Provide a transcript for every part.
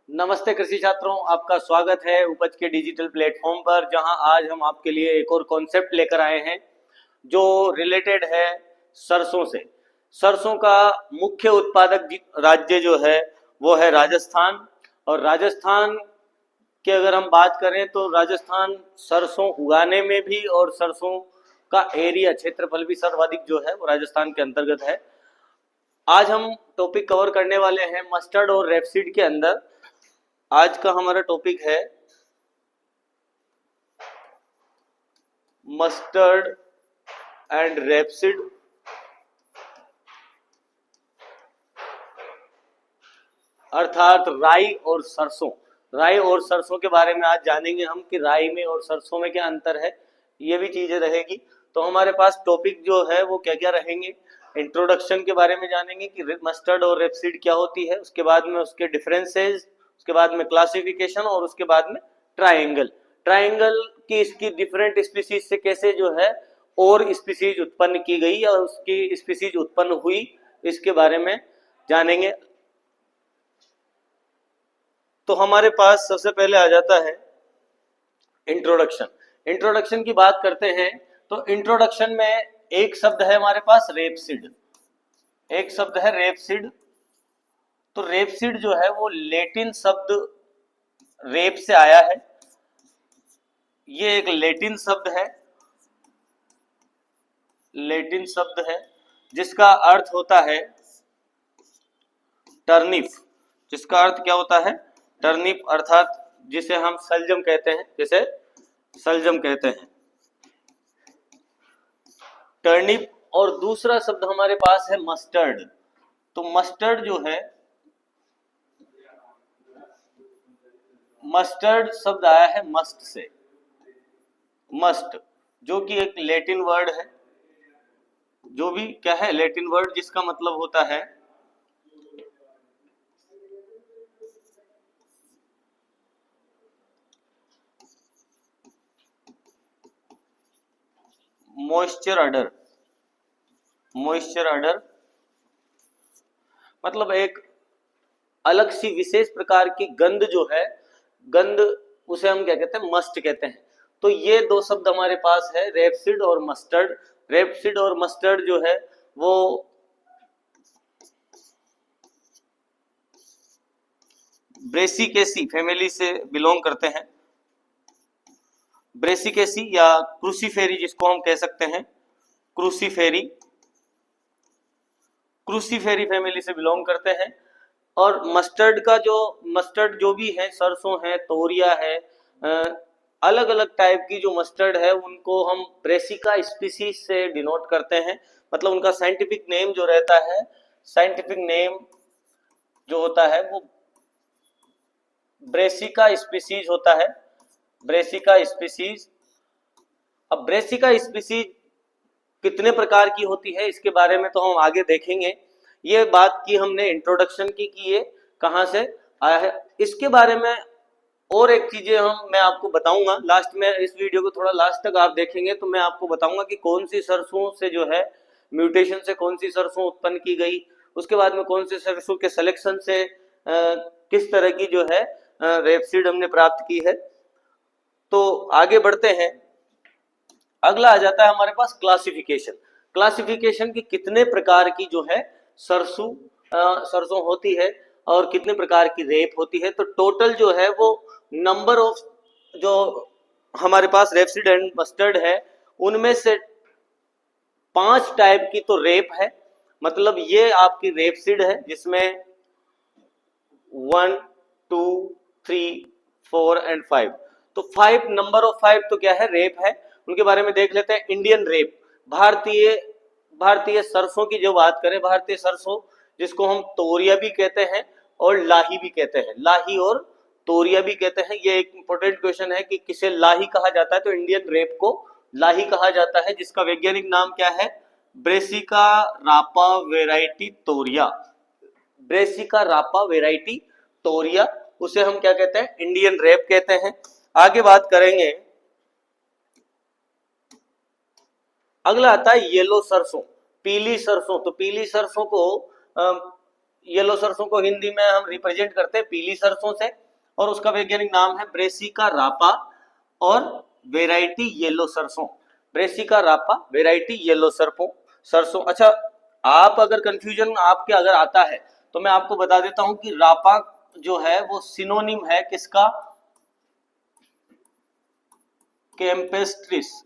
नमस्ते कृषि छात्रों, आपका स्वागत है उपज के डिजिटल प्लेटफॉर्म पर, जहां आज हम आपके लिए एक और कॉन्सेप्ट लेकर आए हैं जो रिलेटेड है सरसों से। सरसों का मुख्य उत्पादक राज्य जो है वो है राजस्थान। और राजस्थान की अगर हम बात करें तो राजस्थान सरसों उगाने में भी और सरसों का एरिया क्षेत्रफल भी सर्वाधिक जो है वो राजस्थान के अंतर्गत है। आज हम टॉपिक कवर करने वाले हैं मस्टर्ड और रेपसीड के अंदर। आज का हमारा टॉपिक है मस्टर्ड एंड रेपसीड, अर्थात राई और सरसों। राई और सरसों के बारे में आज जानेंगे हम कि राई में और सरसों में क्या अंतर है, ये भी चीजें रहेगी। तो हमारे पास टॉपिक जो है वो क्या क्या रहेंगे। इंट्रोडक्शन के बारे में जानेंगे कि मस्टर्ड और रेपसीड क्या होती है, उसके बाद में उसके डिफरेंसेस, उसके बाद में क्लासिफिकेशन और उसके बाद में ट्रायंगल। ट्रायंगल की इसकी डिफरेंट स्पीसीज से कैसे जो है और स्पीसीज उत्पन्न की गई और उसकी स्पीसीज उत्पन्न हुई, इसके बारे में जानेंगे। तो हमारे पास सबसे पहले आ जाता है इंट्रोडक्शन। इंट्रोडक्शन की बात करते हैं तो इंट्रोडक्शन में एक शब्द है हमारे पास रेपसीड। एक शब्द है रेपसीड। तो रेपसीड जो है वो लैटिन शब्द रेप से आया है। ये एक लैटिन शब्द है, लैटिन शब्द है जिसका अर्थ होता है टर्निप। जिसका अर्थ क्या होता है? टर्निप, अर्थात जिसे हम सलजम कहते हैं, जिसे सलजम कहते हैं, टर्निप। और दूसरा शब्द हमारे पास है मस्टर्ड। तो मस्टर्ड जो है, मस्टर्ड शब्द आया है मस्ट से, मस्ट, जो कि एक लैटिन वर्ड है, जो भी क्या है लैटिन वर्ड, जिसका मतलब होता है मॉइस्चर अडर। मॉइस्चर अडर मतलब एक अलग सी विशेष प्रकार की गंध जो है, गंध, उसे हम क्या कहते हैं? मस्ट कहते हैं। तो ये दो शब्द हमारे पास है, रेपसीड और मस्टर्ड। रेपसीड और मस्टर्ड जो है वो ब्रेसिकेसी फैमिली से बिलोंग करते हैं। ब्रेसिकेसी या क्रूसीफेरी जिसको हम कह सकते हैं, क्रूसीफेरी, क्रूसीफेरी फैमिली से बिलोंग करते हैं। और मस्टर्ड का जो, मस्टर्ड जो भी है, सरसों है, तोरिया है, अलग अलग टाइप की जो मस्टर्ड है उनको हम ब्रेसिका स्पीसीज से डिनोट करते हैं। मतलब उनका साइंटिफिक नेम जो रहता है, साइंटिफिक नेम जो होता है वो ब्रेसिका स्पीसीज होता है, ब्रेसिका स्पीसीज। अब ब्रेसिका स्पीसीज कितने प्रकार की होती है इसके बारे में तो हम आगे देखेंगे। ये बात की हमने इंट्रोडक्शन की कि ये कहाँ से आया है, इसके बारे में और एक चीजें मैं आपको बताऊंगा लास्ट में। इस वीडियो को थोड़ा लास्ट तक आप देखेंगे तो मैं आपको बताऊंगा कि कौन सी सरसों से जो है म्यूटेशन से कौन सी सरसों उत्पन्न की गई, उसके बाद में कौन से सरसों के सिलेक्शन से किस तरह की जो है रेपसीड हमने प्राप्त की है। तो आगे बढ़ते हैं। अगला आ जाता है हमारे पास क्लासिफिकेशन। क्लासिफिकेशन की कितने प्रकार की जो है सरसों सरसों होती है और कितने प्रकार की रेप होती है। तो टोटल जो है वो नंबर ऑफ जो हमारे पास रेपसीड एंड मस्टर्ड है उनमें से 5 टाइप की तो रेप है। मतलब ये आपकी रेपसीड है जिसमें 1, 2, 3, 4 एंड 5। तो 5, नंबर ऑफ 5 तो क्या है? रेप है। उनके बारे में देख लेते हैं। इंडियन रेप, भारतीय, भारतीय सरसों की जो बात करें, भारतीय सरसों जिसको हम तोरिया भी कहते हैं और लाही भी कहते हैं, लाही और तोरिया भी कहते हैं। ये एक इंपॉर्टेंट क्वेश्चन है कि किसे लाही कहा जाता है, तो इंडियन रेप को लाही कहा जाता है, जिसका वैज्ञानिक नाम क्या है? ब्रेसिका रापा वेराइटी तोरिया। ब्रेसिका रापा वेराइटी तोरिया, उसे हम क्या कहते हैं? इंडियन रेप कहते हैं। आगे बात करेंगे, अगला आता है येलो सरसों, पीली सरसों। तो पीली सरसों को येलो सरसों को हिंदी में हम रिप्रेजेंट करते हैं पीली सरसों से, और उसका वैज्ञानिक नाम है ब्रेसिका रापा और वेराइटी येलो सरसों। ब्रेसिका रापा वेराइटी येलो सरसों। अच्छा, आप अगर कंफ्यूजन आपके अगर आता है तो मैं आपको बता देता हूं कि रापा जो है वो सिनोनिम है किसका, कैम्पेस्ट्रिस।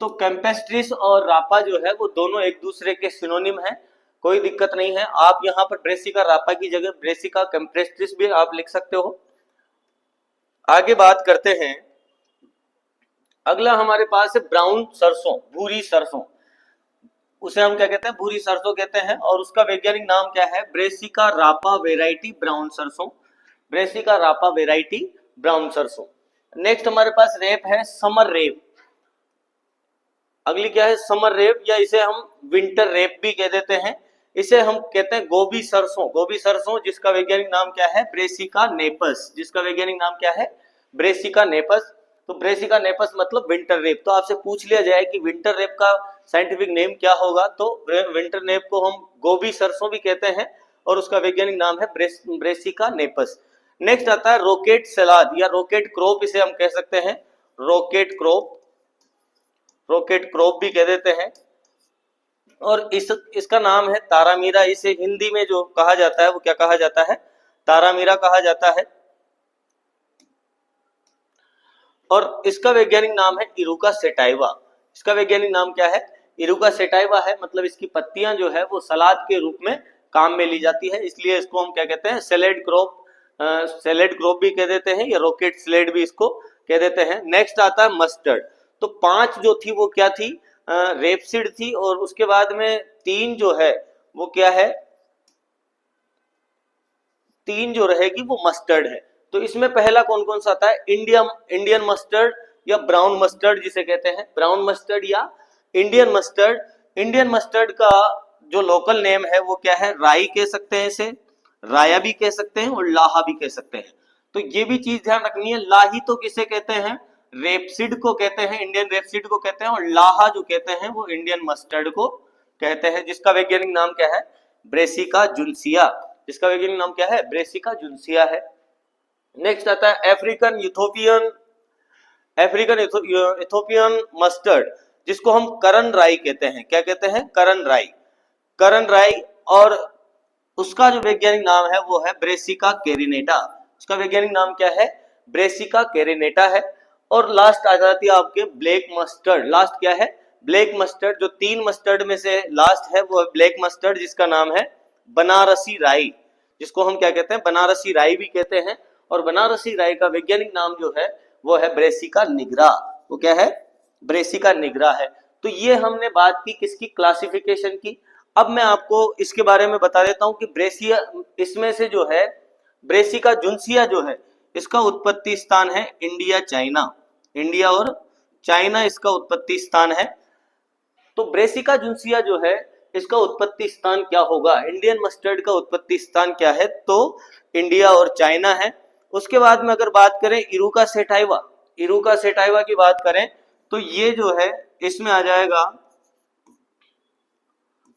तो कैम्पेस्ट्रिस और रापा जो है वो दोनों एक दूसरे के सिनोनिम है, कोई दिक्कत नहीं है। आप यहाँ पर ब्रेसिका रापा की जगह ब्रेसिका कैम्पेस्ट्रिस भी आप लिख सकते हो। आगे बात करते हैं, अगला हमारे पास है ब्राउन सरसों, भूरी सरसों। उसे हम क्या कहते हैं, भूरी सरसों कहते हैं, और उसका वैज्ञानिक नाम क्या है, ब्रेसिका रापा वेराइटी ब्राउन सरसों। ब्रेसिका रापा वेराइटी ब्राउन सरसों। नेक्स्ट हमारे पास रेप है, समर रेप। अगली क्या है, समर रेप, या इसे हम विंटर रेप भी कह देते हैं। इसे हम कहते हैं गोभी सरसों, गोभी सरसों, जिसका वैज्ञानिक नाम क्या है, ब्रेसिका नेपस। जिसका वैज्ञानिक नाम क्या है, ब्रेसिका नेपस। तो ब्रेसिका नेपस मतलब विंटर रेप। तो आपसे पूछ लिया जाए कि विंटर रेप का साइंटिफिक नेम क्या होगा, तो विंटर रेप को हम गोभी सरसों भी कहते हैं, और उसका वैज्ञानिक नाम है ब्रेसिका नेपस। नेक्स्ट आता है रॉकेट सलाद या रॉकेट क्रॉप, इसे हम कह सकते हैं रॉकेट क्रॉप, रॉकेट क्रॉप भी कह देते हैं। और इसका नाम है तारामीरा। इसे हिंदी में जो कहा जाता है वो क्या कहा जाता है, तारामीरा कहा जाता है। और इसका वैज्ञानिक नाम है इरुका सेटाइवा। इसका वैज्ञानिक नाम क्या है, इरुका सेटाइवा है। मतलब इसकी पत्तियां जो है वो सलाद के रूप में काम में ली जाती है, इसलिए इसको हम क्या कहते हैं, सैलेड क्रॉप, सैलेड क्रॉप भी कह देते हैं, या रॉकेट सैलेड भी इसको कह देते हैं। नेक्स्ट आता है मस्टर्ड। तो 5 जो थी वो क्या थी, रेपसीड थी, और उसके बाद में 3 जो है वो क्या है, 3 जो रहेगी वो मस्टर्ड है। तो इसमें पहला कौन कौन सा आता है, इंडियन मस्टर्ड या ब्राउन मस्टर्ड जिसे कहते हैं, ब्राउन मस्टर्ड या इंडियन मस्टर्ड। इंडियन मस्टर्ड का जो लोकल नेम है वो क्या है, राई कह सकते हैं, इसे राया भी कह सकते हैं और लाहा भी कह सकते हैं। तो ये भी चीज ध्यान रखनी है, लाही तो किसे कहते हैं, रेपसीड को कहते हैं, इंडियन रेपसीड को कहते हैं, और लाहा जो कहते हैं वो इंडियन मस्टर्ड को कहते हैं, जिसका वैज्ञानिक नाम क्या है, ब्रेसिका जुन्सिया। जिसका वैज्ञानिक नाम क्या है, ब्रेसिका जुन्सिया है। नेक्स्ट आता है अफ्रीकन इथोपियन मस्टर्ड, जिसको हम करन राई कहते हैं। क्या कहते हैं, करन राई, करन राई। और उसका जो वैज्ञानिक नाम है वो है ब्रेसिका कैरिनेटा। उसका वैज्ञानिक नाम क्या है, ब्रेसिका कैरिनेटा है। और लास्ट आ जाती है आपके ब्लैक मस्टर्ड। लास्ट क्या है, ब्लैक मस्टर्ड। जो 3 मस्टर्ड में से लास्ट है वो है ब्लैक मस्टर्ड, जिसका नाम है बनारसी राई, जिसको हम क्या कहते हैं, बनारसी राई भी कहते हैं। और बनारसी राई का वैज्ञानिक नाम जो है वो है ब्रेसिका निग्रा। वो क्या है, ब्रेसिका निग्रा है। तो ये हमने बात की किसकी, क्लासिफिकेशन की। अब मैं आपको इसके बारे में बता देता हूं कि ब्रेसिया, इसमें से जो है ब्रेसिका जुन्सिया जो है, इसका उत्पत्ति स्थान है इंडिया चाइना, इंडिया और चाइना इसका उत्पत्ति स्थान है। तो ब्रेसिका जुन्सिया जो है इसका उत्पत्ति स्थान क्या होगा, इंडियन मस्टर्ड का उत्पत्ति स्थान क्या है, तो इंडिया और चाइना है। उसके बाद में अगर बात करें इरुका सेटाइवा, इरुका सेटाइवा की बात करें तो ये जो है इसमें आ जाएगा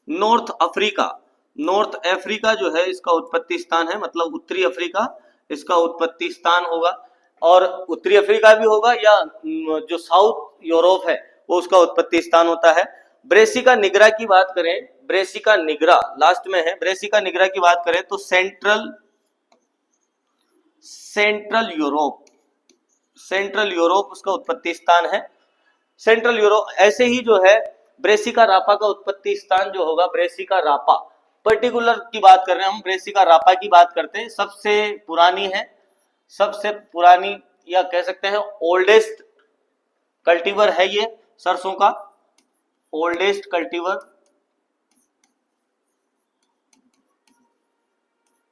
नॉर्थ अफ्रीका। नॉर्थ अफ्रीका जो है इसका उत्पत्ति स्थान है, मतलब उत्तरी अफ्रीका इसका उत्पत्ति स्थान होगा। और उत्तरी अफ्रीका भी होगा, या जो साउथ यूरोप है वो उसका उत्पत्ति स्थान होता है। ब्रेसिका निग्रा की बात करें, ब्रेसिका निग्रा लास्ट में है, ब्रेसिका निग्रा की बात करें तो सेंट्रल यूरोप उसका उत्पत्ति स्थान है, सेंट्रल यूरोप। ऐसे ही जो है ब्रेसिका रापा का उत्पत्ति स्थान जो होगा, ब्रेसिका रापा पर्टिकुलर की बात कर रहे हैं हम, ब्रेसिका रापा की बात करते हैं, सबसे पुरानी है, सबसे पुरानी या कह सकते हैं ओल्डेस्ट कल्टीवर है ये सरसों का, ओल्डेस्ट कल्टीवर,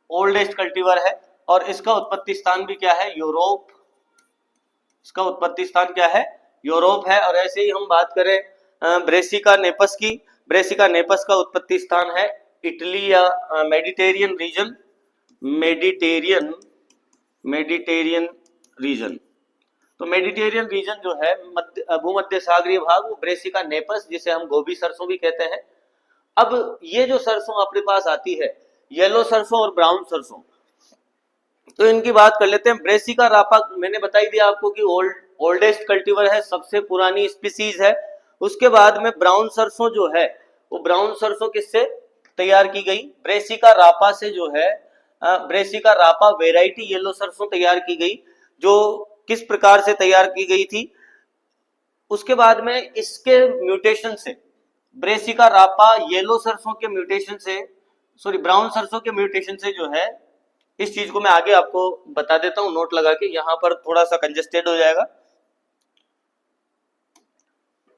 ओल्डेस्ट कल्टीवर है। और इसका उत्पत्ति स्थान भी क्या है, यूरोप, इसका उत्पत्ति स्थान क्या है, यूरोप है। और ऐसे ही हम बात करें ब्रेसिका नेपस की, ब्रेसिका नेपस का उत्पत्ति स्थान है इटली या मेडिटेरियन रीजन, मेडिटेरियन रीजन। तो मेडिटेरियन रीजन जो है भूमध्य सागरीय भाग, वो ब्रेसिका नेपस, जिसे हम गोभी सरसों भी कहते हैं। अब ये जो सरसों अपने पास आती है येलो सरसों और ब्राउन सरसों। तो इनकी बात कर लेते हैं। ब्रेसिका रापा मैंने बताई दिया आपको कि ओल्डेस्ट कल्टीवर है, सबसे पुरानी स्पीसीज है। उसके बाद में ब्राउन सरसों जो है वो ब्राउन सरसों किससे तैयार की गई? ब्रेसिका रापा से जो है ब्रेसिका रापा वेराइटी येलो सरसों तैयार की गई, जो किस प्रकार से तैयार की गई थी? उसके बाद में इसके म्यूटेशन से, ब्रेसिका रापा येलो सरसों के म्यूटेशन से, सॉरी ब्राउन सरसों के म्यूटेशन से जो है, इस चीज को मैं आगे आपको बता देता हूं नोट लगा के, यहां पर थोड़ा सा कंजेस्टेड हो जाएगा।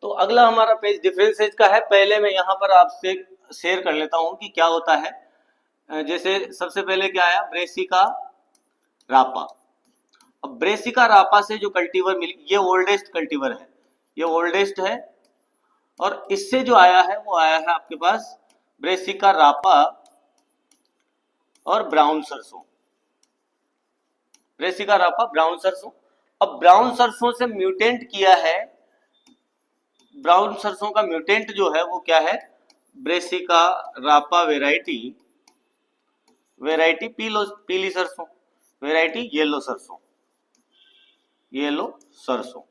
तो अगला हमारा पेज डिफरेंसेस का है। पहले मैं यहां पर आपसे शेयर कर लेता हूं कि क्या होता है। जैसे सबसे पहले क्या आया? ब्रेसिका रापा। अब ब्रेसिका रापा से जो कल्टीवर मिली, ये ओल्डेस्ट कल्टीवर है, ये ओल्डेस्ट है। और इससे जो आया है वो आया है आपके पास ब्रेसिका रापा और ब्राउन सरसों, ब्रेसिका रापा ब्राउन सरसों। अब ब्राउन सरसों से म्यूटेंट किया है, ब्राउन सरसों का म्यूटेंट जो है वो क्या है? ब्रेसिका रापा वेराइटी पीली सरसों, वेराइटी येलो सरसों, येलो सरसों।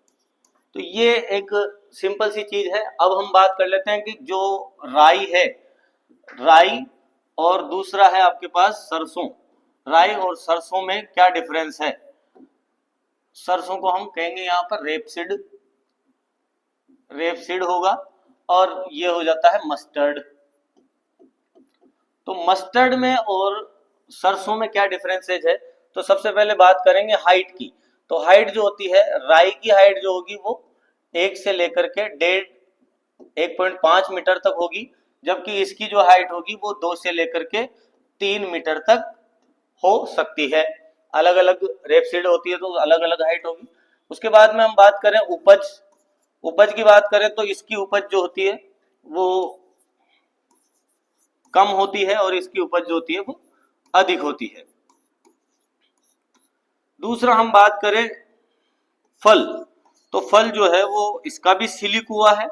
तो ये एक सिंपल सी चीज है। अब हम बात कर लेते हैं कि जो राई है, राई और दूसरा है आपके पास सरसों, राई और सरसों में क्या डिफरेंस है? सरसों को हम कहेंगे यहाँ पर रेपसीड, रेपसीड होगा, और ये हो जाता है मस्टर्ड। तो मस्टर्ड में और सरसों में क्या डिफरेंसेज है? तो सबसे पहले बात करेंगे हाइट की। तो हाइट जो होती है, राई की हाइट जो होगी वो 1 से लेकर के 1.5 मीटर तक होगी, जबकि इसकी जो हाइट होगी वो 2 से लेकर के 3 मीटर तक हो सकती है। अलग अलग रेपसीड होती है तो अलग अलग हाइट होगी। उसके बाद में हम बात करें उपज, उपज की बात करें तो इसकी उपज जो होती है वो कम होती है और इसकी उपज जो होती है वो अधिक होती है। दूसरा हम बात करें फल, तो फल जो है वो इसका भी सिलिक हुआ है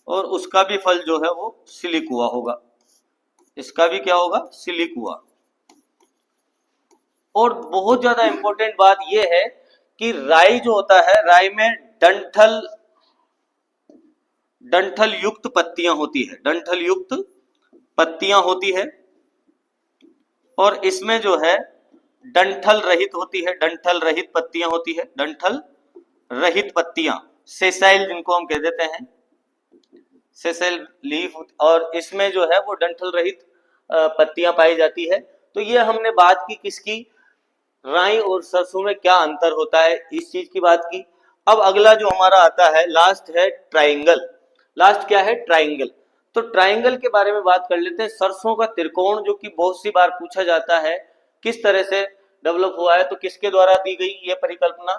और उसका भी फल जो है वो सिलिक हुआ होगा, इसका भी क्या होगा? सिलिक हुआ। और बहुत ज्यादा इंपॉर्टेंट बात यह है कि राई जो होता है, राई में डंठल युक्त पत्तियां होती है, डंठल युक्त पत्तियां होती है। और इसमें जो है डंठल रहित होती है, डंठल रहित पत्तियां होती है, डंठल रहित पत्तियां, सेसाइल जिनको हम कह देते हैं, सेसाइल लीफ। और इसमें जो है वो डंठल रहित पत्तियां पाई जाती है। तो ये हमने बात की किसकी? राई और सरसों में क्या अंतर होता है, इस चीज की बात की। अब अगला जो हमारा आता है, लास्ट है ट्राइंगल। लास्ट क्या है? ट्राइंगल। तो ट्राइंगल के बारे में बात कर लेते हैं। सरसों का त्रिकोण जो कि बहुत सी बार पूछा जाता है, किस तरह से डेवलप हुआ है? तो किसके द्वारा दी गई ये परिकल्पना?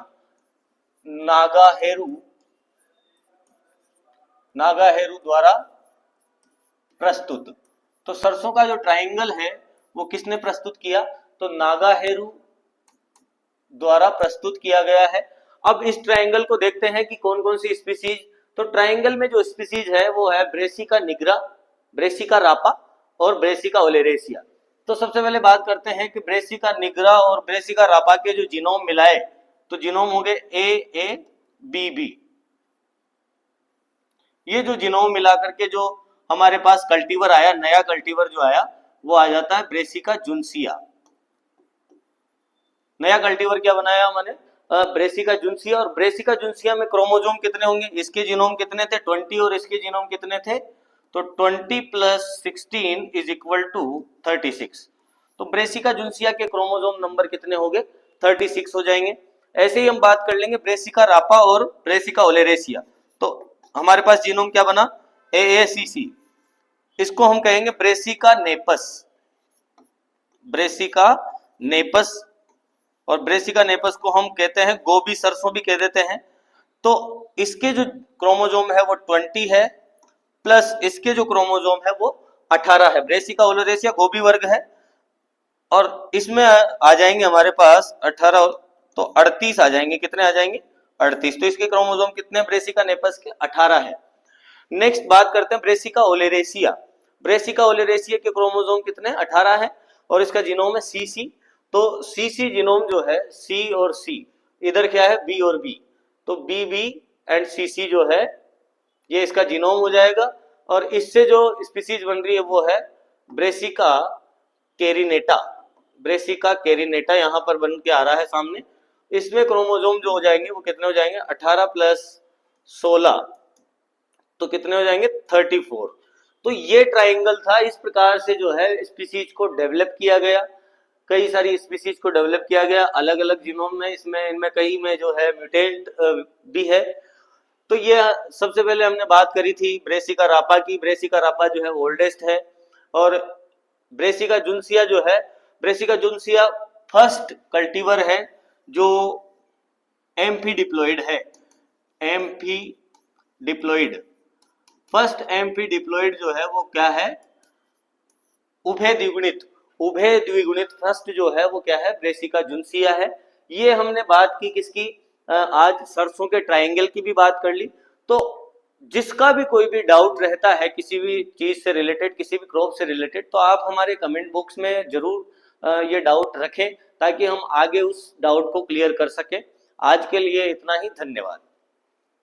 नागाहेरू द्वारा प्रस्तुत। तो सरसों का जो ट्राइंगल है वो किसने प्रस्तुत किया? तो नागाहेरू द्वारा प्रस्तुत किया गया है। अब इस ट्राइंगल को देखते हैं कि कौन कौन सी स्पीसीज। तो ट्राइंगल में जो स्पीसीज है वो है ब्रेसिका निग्रा, ब्रेसिका रापा और ब्रेसिका ओलेरेसिया। तो सबसे पहले बात करते हैं कि ब्रेसिका निग्रा और ब्रेसिका रापा के जो जीनोम मिलाए, तो जीनोम हो गए AABB। ये जो जीनोम मिला करके जो हमारे पास कल्टीवर आया, नया कल्टीवर जो आया वो आ जाता है ब्रेसिका जुन्सिया। नया कल्टीवर क्या बनाया हमने? ब्रेसिका जुन्सिया। और ब्रेसिका जुन्सिया में क्रोमोजोम कितने होंगे? इसके जीनोम कितने थे? 20 और इसके जीनोम कितने थे? तो 20 + 16 = 36। तो ब्रेसिका जुन्सिया के क्रोमोजोम नंबर कितने हो गए? 36 हो जाएंगे। ऐसे ही हम बात कर लेंगे ब्रेसिका रापा और ब्रेसिका ओलेरेसिया। तो हमारे पास जीनोम क्या बना? AACC। इसको हम कहेंगे ब्रेसिका नेपस, ब्रेसिका नेपस। और ब्रेसिका नेपस को हम कहते हैं गोबी सरसों भी कह देते हैं। तो इसके जो क्रोमोजोम है वो 20 है, प्लस इसके जो क्रोमोजोम है वो 18 है। ब्रेसिका ओलेरेसिया गोबी वर्ग है और इसमें आ जाएंगे हमारे पास 18, तो 38 आ जाएंगे। कितने आ जाएंगे? 38। तो इसके क्रोमोजोम कितने ब्रेसिका नेपस के? 18 है। नेक्स्ट बात करते हैं ब्रेसिका ओलेरेसिया। ब्रेसिका ओलेरेसिया के क्रोमोसोम कितने 18 है और इसका जीनोम है सीसी। तो सीसी जीनोम जो है सी और सी, इधर क्या है बी और बी, तो बी बी एंड सी सी जो है ये इसका जीनोम हो जाएगा। और इससे जो स्पीसीज बन रही है वो है ब्रेसिका कैरिनेटा। ब्रेसिका कैरिनेटा यहाँ पर बन के आ रहा है सामने। इसमें क्रोमोसोम जो हो जाएंगे वो कितने हो जाएंगे 18 प्लस 16, तो कितने हो जाएंगे 34। तो ये ट्राइंगल था। इस प्रकार से जो है स्पीसीज को डेवलप किया गया, कई सारी स्पीसीज को डेवलप किया गया अलग अलग जीनोम में। इसमें इनमें कई में जो है म्यूटेंट भी है। तो ये सबसे पहले हमने बात करी थी ब्रेसिका रापा की। ब्रेसिका रापा जो है ओल्डेस्ट है। और ब्रेसिका जुनसिया जो है, ब्रेसिका जुनसिया फर्स्ट कल्टीवर है जो एम्फी डिप्लॉइड है। Amphi diploid, first amphi diploid जो है वो क्या है उभय द्विगुणित। उभय द्विगुणित फर्स्ट जो है वो क्या है ब्रेसिका जुनसिया है। ये हमने बात की किसकी, आज सरसों के ट्रायंगल की भी बात कर ली। तो जिसका भी कोई भी डाउट रहता है किसी भी चीज से रिलेटेड, किसी भी क्रॉप से रिलेटेड, तो आप हमारे कमेंट बॉक्स में जरूर ये डाउट रखें ताकि हम आगे उस डाउट को क्लियर कर सकें। आज के लिए इतना ही, धन्यवाद।